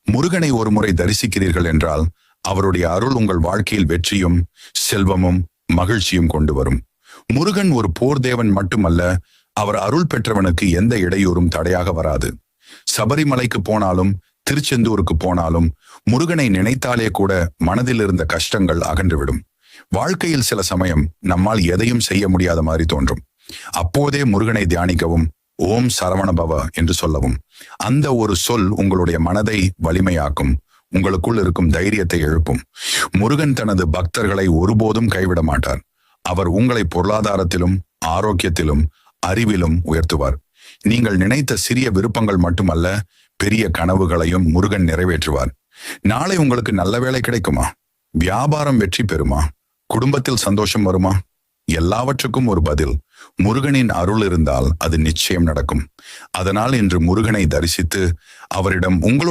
முருகனை ஒரு முறை தரிசிக்கிறீர்கள் என்றால் அவருடைய அருள் உங்கள் வாழ்க்கையில் வெற்றியும் செல்வமும் மகிழ்ச்சியும் கொண்டு வரும். முருகன் ஒரு போர் தேவன் மட்டுமல்ல, அவர் அருள் பெற்றவனுக்கு எந்த இடையூறும் தடையாக வராது. சபரிமலைக்கு போனாலும் திருச்செந்தூருக்கு போனாலும் முருகனை நினைத்தாலே கூட மனதில் இருந்த கஷ்டங்கள் அகன்றுவிடும். வாழ்க்கையில் சில சமயம் நம்மால் எதையும் செய்ய முடியாத மாதிரி தோன்றும். அப்போதே முருகனை தியானிக்கவும், ஓம் சரவணபவ என்று சொல்லவும். அந்த ஒரு சொல் உங்களுடைய மனதை வலிமையாக்கும், உங்களுக்குள் இருக்கும் தைரியத்தை எழுப்பும். முருகன் தனது பக்தர்களை ஒருபோதும் கைவிட மாட்டார். அவர் உங்களை பொருளாதாரத்திலும் ஆரோக்கியத்திலும் அறிவிலும் உயர்த்துவார். நீங்கள் நினைத்த சிறிய விருப்பங்கள் மட்டுமல்ல, பெரிய கனவுகளையும் முருகன் நிறைவேற்றுவார். நாளை உங்களுக்கு நல்ல வேலை கிடைக்குமா? வியாபாரம் வெற்றி பெறுமா? குடும்பத்தில் சந்தோஷம் வருமா? எல்லாவற்றுக்கும் ஒரு பதில், முருகனின் அருள் இருந்தால் அது நிச்சயம் நடக்கும். அதனால் இன்று முருகனை தரிசித்து அவரிடம்